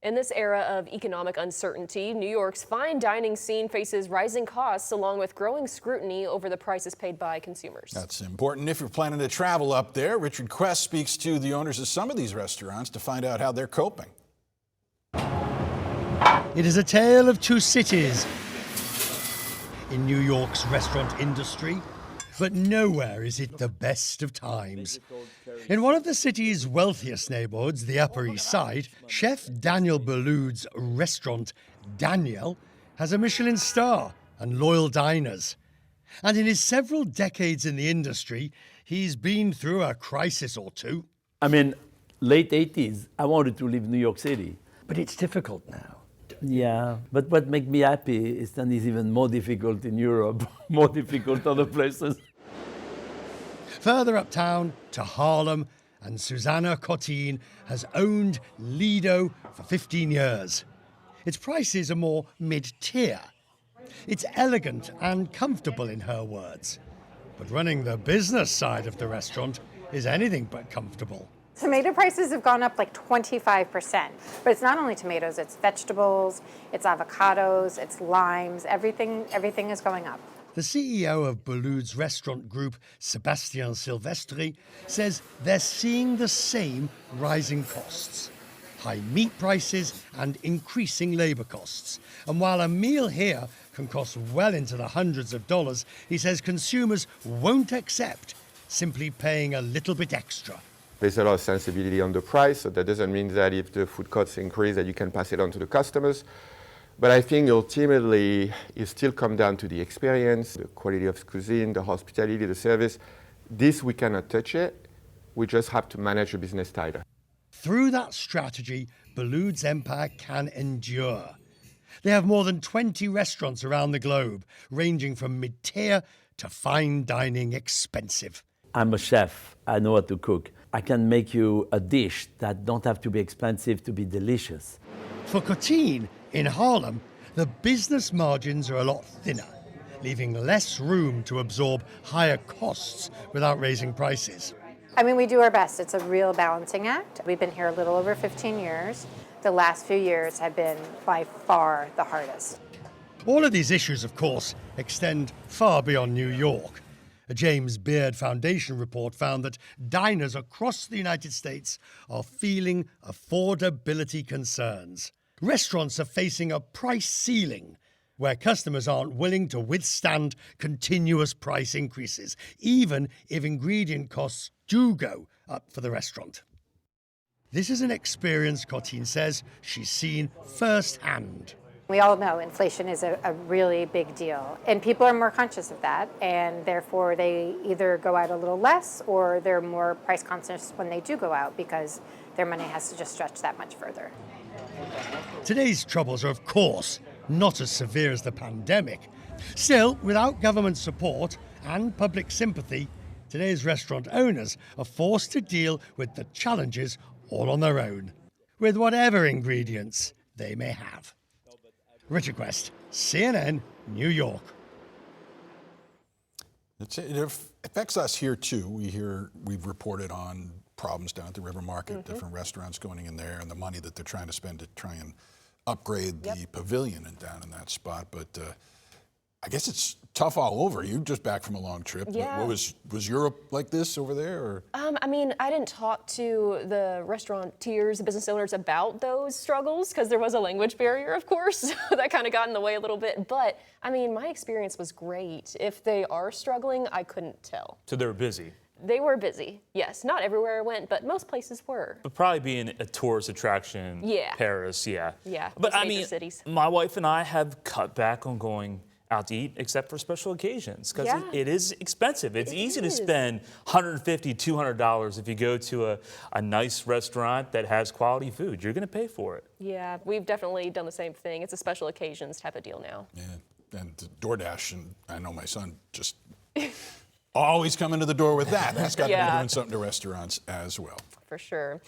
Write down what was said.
In this era of economic uncertainty, New York's fine dining scene faces rising costs along with growing scrutiny over the prices paid by consumers. That's important if you're planning to travel up there. Richard Quest speaks to the owners of some of these restaurants to find out how they're coping. It is a tale of two cities in New York's restaurant industry, but nowhere is it the best of times. In one of the city's wealthiest neighborhoods, the Upper East Side, Chef Daniel Boulud's restaurant, Daniel, has a Michelin star and loyal diners. And in his several decades in the industry, he's been through a crisis or two. I mean, late 80s, I wanted to leave New York City. But it's difficult now. Yeah, but what makes me happy is that it's even more difficult in Europe, more difficult other places. Further uptown to Harlem, and Susanna Cotin has owned Lido for 15 years. Its prices are more mid-tier. It's elegant and comfortable in her words. But running the business side of the restaurant is anything but comfortable. Tomato prices have gone up like 25%, but it's not only tomatoes, it's vegetables, it's avocados, it's limes, everything is going up. The CEO of Boulud's restaurant group, Sébastien Silvestri, says they're seeing the same rising costs. High meat prices and increasing labor costs. And while a meal here can cost well into the hundreds of dollars, he says consumers won't accept simply paying a little bit extra. There's a lot of sensibility on the price, so that doesn't mean that if the food costs increase that you can pass it on to the customers. But I think ultimately it still comes down to the experience, the quality of cuisine, the hospitality, the service. This we cannot touch it. We just have to manage the business tighter. Through that strategy, Boulud's empire can endure. They have more than 20 restaurants around the globe, ranging from mid-tier to fine dining expensive. I'm a chef, I know how to cook. I can make you a dish that don't have to be expensive to be delicious. For Cotin, in Harlem, the business margins are a lot thinner, leaving less room to absorb higher costs without raising prices. I mean, we do our best. It's a real balancing act. We've been here a little over 15 years. The last few years have been by far the hardest. All of these issues, of course, extend far beyond New York. A James Beard Foundation report found that diners across the United States are feeling affordability concerns. Restaurants are facing a price ceiling where customers aren't willing to withstand continuous price increases, even if ingredient costs do go up for the restaurant. This is an experience, Cotin says, she's seen firsthand. We all know inflation is a really big deal, and people are more conscious of that, and therefore they either go out a little less or they're more price conscious when they do go out because their money has to just stretch that much further. Today's troubles are, of course, not as severe as the pandemic. Still, without government support and public sympathy, today's restaurant owners are forced to deal with the challenges all on their own, with whatever ingredients they may have. Richard Quest, CNN, New York. It affects us here too. We've reported on problems down at the River Market, different restaurants going in there, and the money that they're trying to spend to try and upgrade the pavilion and down in that spot. But I guess it's tough all over. You're just back from a long trip. Yeah. What was Europe like this over there? Or? I mean, I didn't talk to the restaurateurs, the business owners about those struggles because there was a language barrier, of course, that kind of got in the way a little bit. But I mean, my experience was great. If they are struggling, I couldn't tell. So they were busy. They were busy, yes. Not everywhere I went, but most places were. But probably being a tourist attraction, Paris, Yeah, But those I major mean, cities. my wife and I have cut back on going out to eat except for special occasions because it is expensive. It's easy to spend $150, $200 if you go to a nice restaurant that has quality food. You're going to pay for it. Yeah, we've definitely done the same thing. It's a special occasions type of deal now. Yeah, and DoorDash, and I know my son just always coming to the door with that. That's got to be doing something to restaurants as well. For sure.